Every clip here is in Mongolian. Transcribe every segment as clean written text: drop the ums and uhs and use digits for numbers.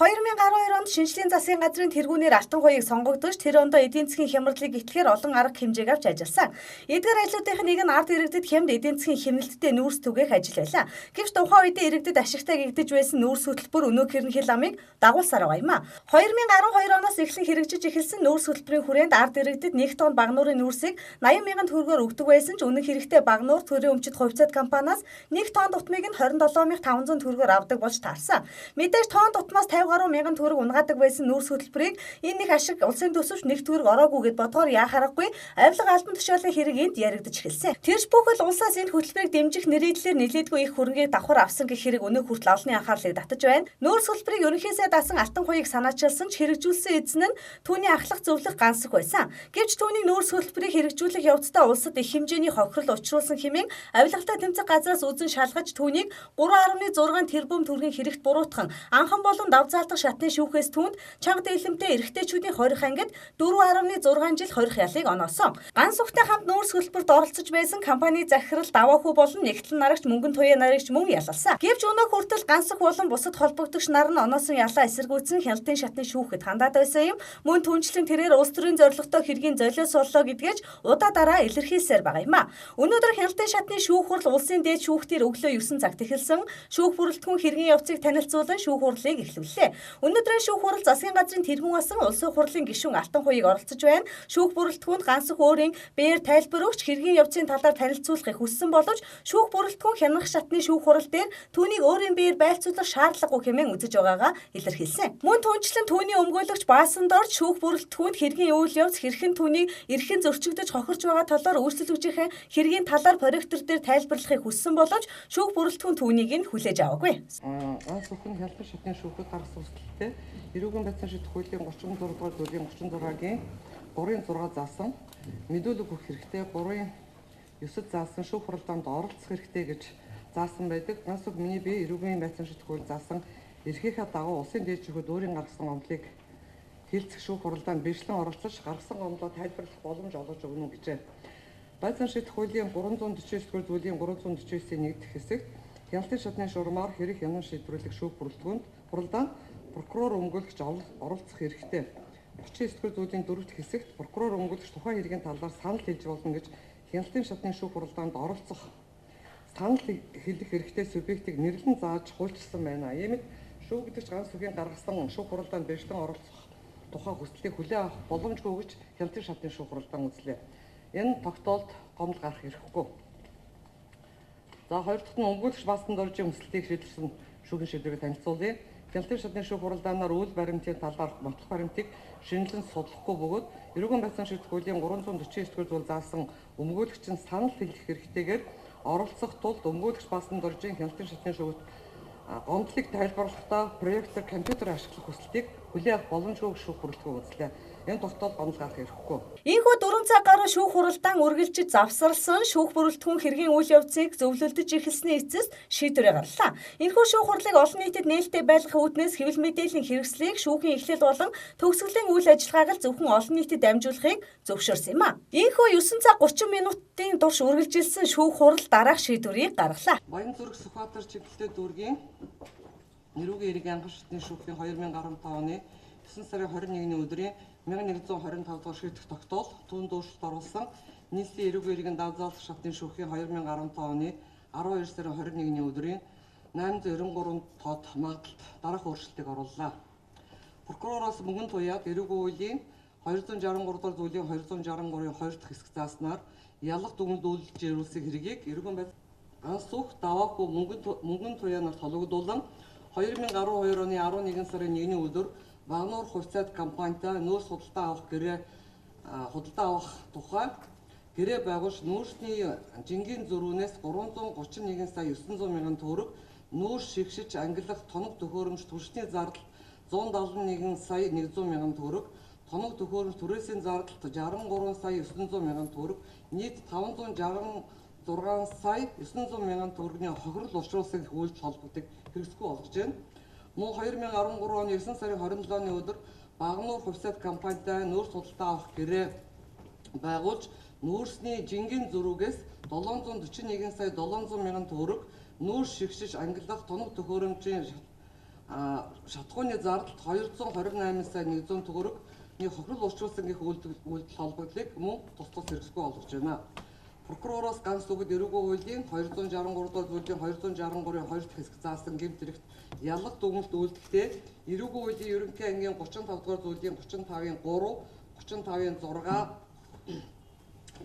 2012 онд шинжлэлийн засгийн газрын тэргүүнээр алтан хуйг сонгогдож тэр ондоо эдийн засгийн хямралыг итгэхээр олон арга хэмжээг авч ажилласан. Эдгээр ажлуудын нэг нь ард иргэдэд хямд эдийн засгийн хэмнэлттэй нүүрс түгээх ажил байлаа. Гэвч тухайн үед иргэдэд ашигтай гэгдэж байсан нүүрс хөтөлбөр өнөө хэрнхий ламыг дагуулсаар байгаа юм а. 2012 оноос эхлэн хэрэгжиж эхэлсэн нүүрс хөтөлбөрийн хүрээнд ард иргэдэд 1 тонн багнуурын нүүрсийг 80 мянган төгрөгөөр өгдөг байсан ч үнэн хэрэгтээ багнуур төрийн өмчит хувьцаат компаниас 1 тонн дутмыг нь 27,500 төгрөгөөр авдаг болж таарсан. Мэдээж тонн дутмаас 50 гаруй мянган төгрөг унгаадаг байсан нүүрс хөтөлбөрийг энэ нэг ашиг улсын төсөвч нэг төгрөг ороогүй гэд бодгоор яхаарахгүй авилга албан тушаалын хэрэг энд яригдж эхэлсэн. Тэрч бүхэл улсаас энэ хөтөлбөрийг дэмжих нэрийдлээр нэлээдгүй их хөрөнгийг давхар авсан гэх хэрэг өнөө хүртэл олонний анхаарлыг татаж байна. Нүүрс хөтөлбөрийг ерөнхийдөө дасан алтан хуйг санаачилсан ч хэрэгжүүлсэн эзэн нь түүний ахлах зөвлөх гансах байсан. Гэвч түүнийг нүүрс хөтөлбөрийг хэрэгжүүлэх явцдаа улсад их хэмжээний хохирол учруулсан хэмээн авилгатай тэмцэх газраас үзэн шалгаж түүнийг 3.6 тэрбум төгрөгийн хэрэгт буруутган анхан болон давзаалтах шатны шүүхээс түүнд чанга дэлгэмтэй эрэгтэйчүүдийн хорих ангид 4.6 жил хорих ялыг оноосон. Ганс ухтай хамт нүүрс хөтөлбөрт оролцож байсан компани захирал даваахүү болон нэгтлэн нарагч мөнгөн туяа нарагч мөн ялалсан. Гэвч өнөө хүртэл гансах болон бусад холбогдогч нар нь оноосон ялаа эсэргүүцэн хяналтын шатны шүүхэд хандаад байсан юм. Мөн түнчлэн тэрээр улс төрийн зорилготой хэргийн золиос боллоо гэдгээч удаа дараа илэрхийлсээр байгаа юм а. Өнөөдөр хяналтын шатны шүүх хурал улсын дээд шүүхтэр өглөө 9 цагт эхэлсэн. Шүүх бүрэлдэхүүн хэргийн явцыг танилцуулан шүүх хурлыг эхлүүллээ. Өнөөдрийн шүүх хурал засгийн газрын тэргүүн асан улсын хурлын гишүүн алтан хуйг оролцож байна. Шүүх бүрэлдэхүүнд гансах өөрийн бээр тайлбар өгч хэргийн явцын талаар танилцуулахыг хүссэн боловч шүүх бүрэлдэхүүн хянах шатны шүүх хурал дээр түүнийг өөрийн бээр байлцуулах шаардлагагүй хэмээн үзэж байгаагаа илэрхийлсэн. Мөн түнчлэн түүний өмгөөлөгч баасанд орж шүүх бүрэлдэхүүнд хэргийн үйл явц хэрхэн түүнийг эрхэн зөрчигдөж хохирч байгаа талаар өөрчлөлтөжийн хэргийн талаар проектор дээр тайлбарлахыг хүссэн боловч шүүх бүрэлдэхүүн түүнийг нь хүлээж аваагүй. Ганс ухын хяналтын шатны шүүхэд гаргасан үсгэлтэй эрүүгийн байцаан шийдэх хуулийн 36 дугаар зүйлийн 36-гийн 3-6 заасан мэдүүлэг өгөх хэрэгтэй 3-9 заасан шүүх хуралдаанд оролцох хэрэгтэй гэж заасан байдаг. Ганс уг миний бие эрүүгийн байцаан шийдэх хууль заасан эрхийнхээ дагуу улсын дээд шүүхэд өөрийн гаргасан гомдлыг хэлцэх шүүх хуралдаанд бэрхшээлэн оролцож гаргасан гомдлоо тайлбарлах боломж олгож өгнө гэжээ. Байцаан шийдэх хуулийн 349 дугаар зүйлийн 349-ийн 1 дэх хэсэгт хяналтын шатны шуурмаар хэрэг хянан шийдвэрлэх шүүх бүрэлдэхүүнд хуралдаанд прокурор өмгөөлөгч оролцох хэрэгтэй. 39 дугаар зүйлийн 4 дэх хэсэгт прокурор өмгөөлөгч тухайн хэргийн талаар санал хэлж болно гэж хяналтын шатны шүүх хуралдаанд оролцох санал хэлэх хэрэгтэй субъектыг нэрлэн зааж хуульчилсан байна. Иймд шүүгдэгч ганс үгийн гаргасан шүүх хуралдаанд бэрхшээлэн оролцох тухай хүслийг хүлээн авах боломжгүй гэж хяналтын шатны шүүх хуралдаан үзлээ. Энэ тогтоолд гомдол гарах эрхгүй. За хоёр дахь нь өмгөөлөгч баасанд оржийн хүслийг шийдвэрсэн шүүхийн шийдвэрийг танилцуулъя. Хяналтын шатны шүүх хуралдаанаар үйл баримтын талаарх нотлох баримтыг шинжилэн судлахгүй бөгөөд эрүүгийн байцаан шийдэх хуулийн 349 дугаар зүйл заасан өмгөөлөгч нь санал хэлэх хэрэгтэйгээр оролцох тулд өмгөөлөгч баасанд оржийн хяналтын шатны шүүхт гомдлыг тайлбарлахдаа проектор компьютер ашиглах хүслийг хүлээн авах боломжгүй шүүх бүрэлдэхүүн үзлээ. Энэ тогтоол гомдол гарах эрхгүй. Ийхүү 4 цаг гаруй шүүх хуралдаан үргэлжиж завсарлсан шүүх бүрэлдэхүүн хэргийн үйл явцыг зөвлөлдөж эхэлсний эцэст шийдвэрээ гарлаа. Энэхүү шүүх хурлыг олон нийтэд нээлттэй байлгахын үүднээс хэвлэл мэдээллийн хэрэгслийг шүүхийн эхлэл болон төгсгөлийн үйл ажиллагааг л зөвхөн олон нийтэд дамжуулахыг зөвшөөрсөн юм а. Ийхүү 9 цаг 30 минутын турш үргэлжилсэн шүүх хурал дараах шийдвэрийг гаргалаа. Баянзүрэг Сүхбаатар чиглэлтэй дүүргийн эрүүгийн иргэн анхан шатны шүүхийн 2015 оны 9 сарын 21-ний өдрийн 1125 дугаар шийдэх тогтоол түүнд өөрчлөлт оруулсан нийслэлийн эрүүгийн иргэн давзаалах шатны шүүхийн 2015 оны 12 сарын 21-ний өдрийн 893 тоод магадлалд дараах өөрчлөлтийг орууллаа. Прокуророос мөнгөн туяаг эрүүгийн үеийн 263 дугаар зүйлийн 263-ийн 2 дахь хэсэг зааснаар ялах дүгнэлтүүлж ирүүлсэн хэргийг эрүүгийн байцаан ганс ух даваагүй мөнгөн туяанаар тологдуулан 2012 оны 11 сарын 1-ний өдөр Багнуур хувьцаат компанитай нүүрс худалдаа авах тухай гэрээ байгуулж нүүрсний жингийн зөрүүнээс 331 сая 900 мянган төгрөг нүүрс шигшиж ангилах тоног төхөөрөмж түлшний зардал 171 сая 100 мянган төгрөг тоног төхөөрөмж түрээсийн зардал 63 сая 900 мянган төгрөг нийт 566 сая 900 мянган төгрөгийн хохирол учруулсан үйлдэл холбогддог хэрэгсгүй болгож байна. Мөн 2013 оны 9 сарын 27-ны өдөр Багнуур хувьцаат компанитай нүүрс худалдаа авах гэрээ байгуулж нүүрсний жингийн зөрүүгээс 741 сая 700 мянган төгрөг нүүрс шигшиж ангилах тоног төхөөрөмжийн шатхууны зардалд 228 сая 100 төгрөгийн хохирол урьдчилсан гэх үйлдэл холбогдлыг мөн тус хэрэгсгүй болгож байна. Прокуророос ганц үгэд эрүүгийн хуулийн 263 дугаар зүйлийн 263-ын 2 дахь хэсэг заасан гэмт хэрэгт ялах дүгнэлт үйлдэхдээ эрүүгийн хуулийн ерөнхий ангийн 35 дугаар зүйлийн 35-ын 3, 35-ын 6,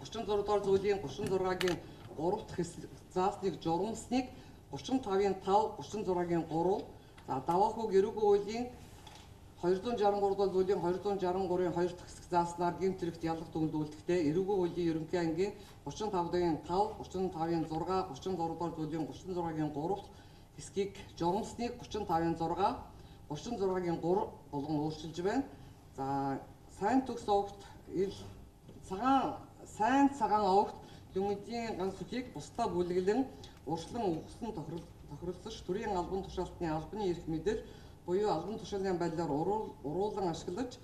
36 дугаар зүйлийн 36-гийн 3 дахь хэсэг заасныг журамсныг 35-ын 5, 36-гийн 3, за даваахуг эрүүгийн хуулийн 263 дугаар зүйлийн 263-ын 2 дахь хэсэг зааснаар гэмт хэрэгт ялах дүгнэлт үйлдэхдээ эрүүгийн хуулийн ерөнхий ангийн 35-ын 5, 35-ын 6, 36 дугаар зүйлийн 36-гийн 3 хэсгийг журамсныг 35-ын 6, 36-гийн 3 болгон өөрчилж байна. За сайн төгс овогт сайн цагаан овогт дүнгийн ганц үхийг бусдаа бүлэглэн урьдчилан өгсөн тохиролцож төрийн албан тушаалтны албаны эрх мэдэл буюу албан тушаалын байдлаар уруулан ашиглаж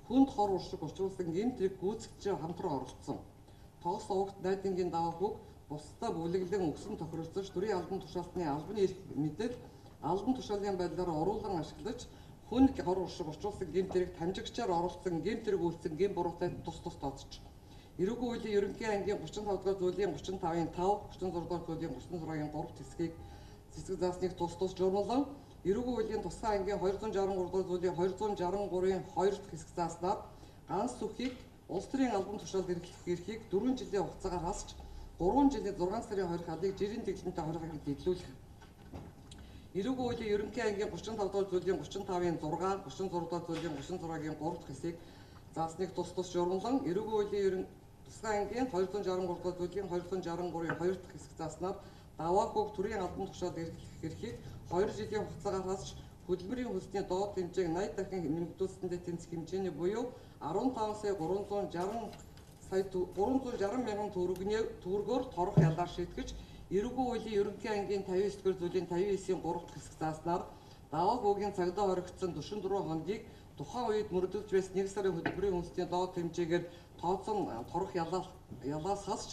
хүнд хор уршиг учруулсан гэмт хэрэг гүйцэтгэж хамтран оролцсон. Тогс овогт найдангийн даваа хүүг бусдаа бүлэглэн өгсөн тохиролцож төрийн албан тушаалтны албаны эрх мэдэл албан тушаалын байдлаар уруулан ашиглаж хүнд хор уршиг учруулсан гэмт хэрэг хамжигчаар оролцсон гэмт хэрэг үйлдсэн гэм буруутай тус тооцож. Эрүүгийн хуулийн ерөнхий ангийн 35 дугаар зүйлийн 35-ын 5, 36 дугаар зүйлийн 36-гийн 3 хэсгийг цэцэг заасныг тус журмалан эрүүгийн хуулийн тусгай ангийн 263 дугаар зүйлийн 263-ын 2 дахь хэсэг зааснаар ганц сүхийг улс төрийн албан тушаалд эрхлэх эрхийг 4 жилийн хугацаагаар хасч 3 жилийн 6 сарын 20 халыг жирийн дэглэмтэй хоригыг дэглүүлэх. Эрүүгийн хуулийн ерөнхий ангийн 35 дугаар зүйлийн 35-ын 6, 36 дугаар зүйлийн 36-гийн 3 дахь хэсгийг заасныг тус журмалан эрүүгийн хуулийн тусгай ангийн 263 дугаар зүйлийн 263-ын 2 дахь хэсэг зааснаар даваа хүүг төрийн албан тушаалд эрхлэх эрхийг 2 жилийн хугацаагаар хасч хөдөлмөрийн хөлсний доод хэмжээг 80 дахин нэмэгдүүлсэндээ тэнцэх хэмжээний буюу 15 сая 360 мянган төгрөгөөр торох ялгаар шийтгэж эрүүгийн хуулийн ерөнхий ангийн 59 дугаар зүйлийн 59-ийн 3 дахь хэсэг зааснаар даваа хүүгийн цагдаа хоригдсон 44 хоногийг тухайн үед мөрдөж байсан 1 сарын хөдөлмөрийн хөлсний доод хэмжээгээр тооцсон торох ялаас хасч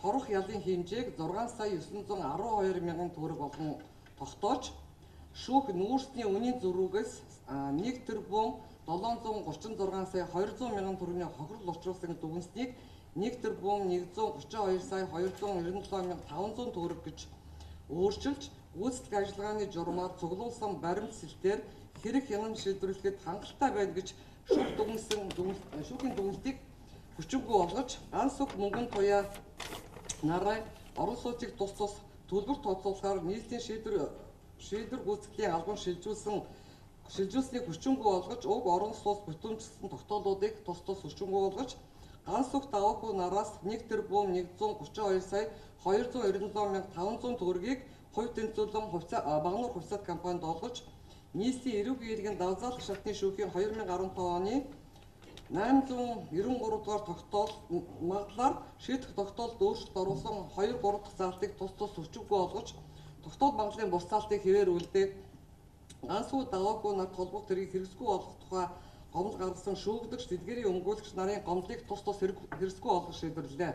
торох ялын хэмжээг 6 сая 912 мянган төгрөг болгон тогтоож шүүх нүүрсний үнийн зөрүүгээс 1 тэрбум 736 сая 200 мянган төгрөгийн хохирол учруулсан дүгнснийг 1 тэрбум 132 сая 297 мянга 500 төгрөг гэж өөрчилж гүйцэтгэх ажиллагааны журмаар цуглуулсан баримтсэлтээр хэрэг хянан шийдвэрлэхэд хангалттай байна гэж шүүхийн дүгнэлтийг хүчингүй болгож ганц үг мөнгөн туяа нараа орон сууцыг тус төлбөр тооцоолохоор нийтийн шийдвэр гүйцэтгэлийн албан шилжүүлснийг хүчингүй болгож уг орон сууц бүтэмжлэсэн тогтоолуудыг тус хүчингүй болгож ганц үг даваа хүү нараас 1 тэрбум 132 сая 297 мянга 500 төгрөгийг хувь тэнцвэрлэн багнуур хувьсат компанид олгож нийслэлийн эрүүгийн иргэн давзаалах шатны шүүхийн 2015 оны 893 дугаар тогтоол магадлаар шийдэх тогтоолд өөрчлөлт оруулсан 2-3 дахь заалтыг тус хүчингүй олгож тогтоол магадлалын бус заалтыг хэвээр үлдээ ганцгүй даваагүй нарт холбох тэргийг хэрэгсгүй болох тухай гомдол гаргасан шүүгдэгч дэлгэрийн өмгөөлөгч нарын гомдлыг тус хэрэгсгүй болгох шийдвэрлэлээ.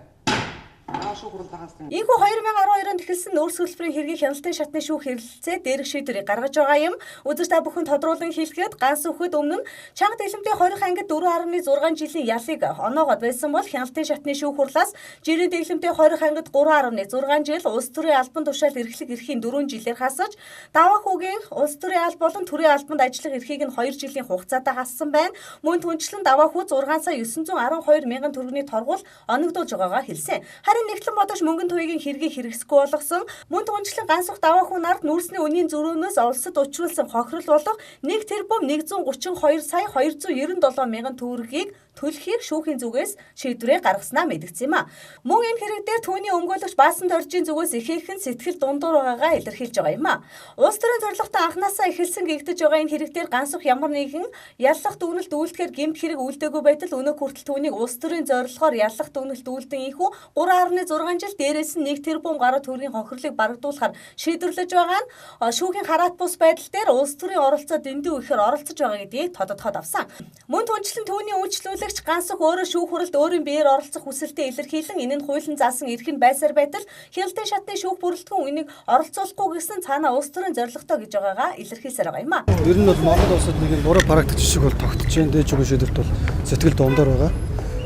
Ийхүү 2012 онд эхэлсэн нүүрс хөтөлбөрийн хэргийг хяналтын шатны шүүх хэрэгэлцээ дээрх шийдвэрийг гаргаж байгаа юм. Үзэж та бүхэн тодруулан хэлэхэд ганц үхэд өмнө нь чанга дэглэмтийн 20 ангид 4.6 жилийн ялыг оноогоод байсан бол хяналтын шатны шүүх хурлаас жирийн дэглэмтийн 20 ангид 3.6 жил улс төрийн албан тушаал эрхлэх эрхийн 4 жилээр хасаж даваа хүүгийн улс төрийн алба болон төрийн албанд ажиллах эрхийг нь 2 жилийн хугацаатай хассан байна. Мөн түнчлэн даваа хүү 6 сая 912 мянган төгрөгийн торгуул оногдуулж байгаагаа хэлсэн. Нэгтлэн бодож мөнгөн туйгийн хэргийг хэрэгсэхгүй болгосон мөн түнчлэн ганц ух даваа хүн нарт нүүрсний үнийн зөрүүнөөс улсад учруулсан хохирол болох 1 тэрбум 132 сая 297 мянган төгрөгийг төлөхийг шүүхийн зүгээс шийдвэрээ гаргаснаа мэдгдсэн юм а. Мөн энэ хэрэг дээр түүний өмгөөлөгч Баасан Доржийн зүгээс ихээхэн сэтгэл дундуур байгаагаа илэрхийлж байгаа юм а. Улс төрийн зорилготой анхнаасаа эхэлсэн гэгдэж байгаа энэ хэрэг дээр ганц ух ямар нэгэн яллах дүгнэлт үйлдэхээр гэмт хэрэг үйлдээгүй байтал өнөө хүртэл түүнийг улс төрийн зорилгоор яллах дүгнэлт үйлдэн ийхүү 3.6 жил дээрээс нь 1 тэрбум гаруй төгрөгийн хохирлыг барагдуулахаар шийдвэрлэж байгаа нь шүүхийн хараат бус байдал дээр улс төрийн оролцоо дэндүү ихээр оролцож байгаа гэдгийг тодотоход авсан. Мөн түнчлэн түүний үйлчлүүлэгч Шүүгч ганц өөрөө шүүх хуралд өөрийн биеэр оролцох хүсэлтээ илэрхийлэн энэ нь хуулийн заасан эрх нь байсаар байтал хяналтын шатны шүүх бүрэлдэхүүн үнийг оролцуулахгүй гэсэн цаанаа улс төрийн зорилготой гэж байгаагаа илэрхийлсээр байгаа юм а. Ер нь бол Монгол улсад нэг буруу практик жишг бол тогтож байна. Дээж өгөн шийдвэрт бол сэтгэл дундаар байгаа.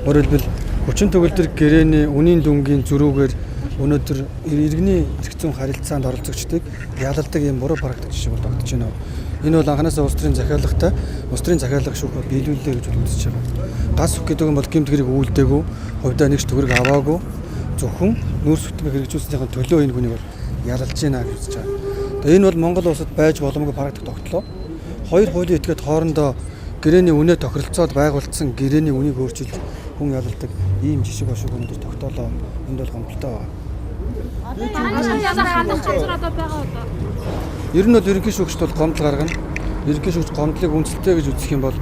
Өөрөөр хэлбэл хүчин төгөлдөр гэрээний үнийн дүнгийн зөрүүгээр өнөөдөр иргэний эрх зүйн харилцаанд оролцогчдыг ялалдаг ийм буруу практик жишг бол тогтож байна. Энэ бол анханасаа улс төрийн захиалагтай улс төрийн захиалга шүүх биелүүлээ гэж үзэж байгаа. Ганц үг гэдэг нь бол гэмт хэрэг үйлдээгүй, хувьдаа нэгч төгрөг аваагүй, зөвхөн нүүрс хөтөлбөр хэрэгжүүлснийхэн төлөө энэ хүнийг бол ялалж байна гэж үзэж байгаа. Тэгээ энэ бол Монгол улсад байж боломгүй практик тогтлоо. Хоёр хуулийн этгээд хоорондоо гэрээний үнэ тохиролцоод байгуулсан гэрээний үнийг өөрчилж хүн ялалдаг ийм жишг бошиг өнөдөр тогтоолоо. Энд бол гомдолтой байна. Ер нь бол ерөнхий шүүгчд бол гомдол гаргана. Ерөнхий шүүгч гомдлыг үнэлтэйг гэж үзэх юм бол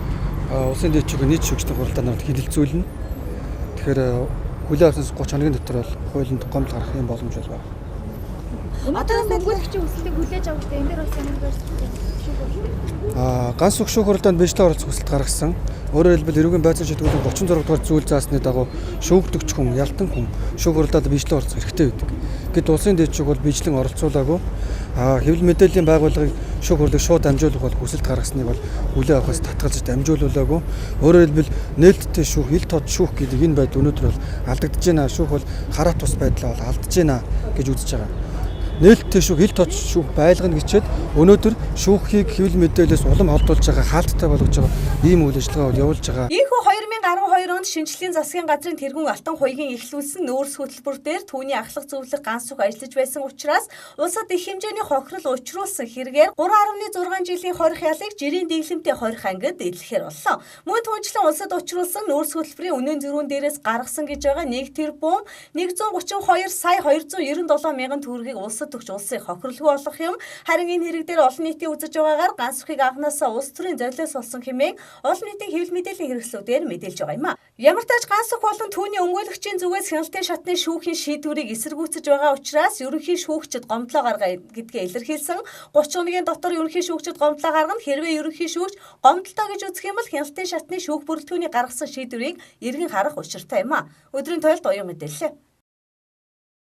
улсын дэвшиг нийт шүүгчдийн хуралдаанд нарт хилэлцүүлнэ. Тэгэхээр хүлээн авсан 30 хоногийн дотор бол хуулинд гомдол гарах юм боломж байна. Одоо хөнгөлөгчийн хүсэлтийг хүлээж авахдаа энэ дээр бас ямар барьсан ганц үг шүүх хуралдаанд бичлэг оролцох хүсэлт гаргасан. Өөрөөр хэлбэл эрүүгийн байцаан шийдвэрлэлийн 36 дугаар зүйл заасны дагуу шүүгдэгч хүн, ялтан хүн шүүх хуралдаанд бичлэг оролцох хэрэгтэй байдаг. Гэт улсын дэвшиг бол бичлэг оролцуулаагүй. Хэвлэл мэдээллийн байгууллагыг шүүх хурлыг шууд дамжуулах бол хүсэлт гаргасныг бол хүлээн авахаас татгалзаж дамжуулуулаагүй. Өөрөөр хэлбэл нээлттэй шүүх, ил тод шүүх гэдэг энэ байдал өнөөдөр бол алдагдж байна. Шүүх бол хараа тус байдлаа бол алдж байна гэж үзэж байгаа. Нээлттэй шүүх, ил тод шүүх байлгана гэчихэд өнөөдөр шүүхийг хэвлэл мэдээлэлээс улам холдуулж байгаа, хаалттай болгож байгаа ийм үйл ажиллагаа бол явуулж байгаа. Ийхүү 2012 онд шинжлэлийн засгийн газрын тэргүүн алтан хуйгийн эхлүүлсэн нөөц хөтөлбөр дээр түүний ахлах зөвлөх ганц үг ажиллаж байсан учраас улсад их хэмжээний хохирол учруулсан хэрэгээр 3.6 жилийн хорих ялыг жирийн дэглэмтэй хорих ангид эдлэхээр боллоо. Мөн түүнчлэн улсад учруулсан нөөц хөтөлбөрийн үнийн зөрүүн дээрээс гаргасан гэж байгаа 1 тэрбум 132 сая 297 мянган төгрөгийг улсад төгч улсыг хохирлгүй болгох юм. Харин энэ хэрэг дээр олон нийтийн үзэж байгаагаар ганц үхийг анханасаа улс төрийн зорилоос болсон хэмээн олон нийтийн хэвлэл мэдээллийн хэрэгслүүдээр мэдээлж байгаа юм а. Ямар ч тач ганц үг болон түүний өмгөөлөгчийн зүгээс хяналтын шатны шүүхийн шийдвэрийг эсэргүүцэж байгаа учраас ерөнхий шүүгчид гомдлоо гаргая гэдгээ илэрхийлсэн. 30 хоногийн дотор ерөнхий шүүгчид гомдлоо гаргана. Хэрвээ ерөнхий шүүгч гомдолтой гэж үзэх юм бол хяналтын шатны шүүх бүрэлдэхүүний гаргасан шийдвэрийг эргэн харах учиртай юм а. Өдрийн тойлд оюун мэдээллээ.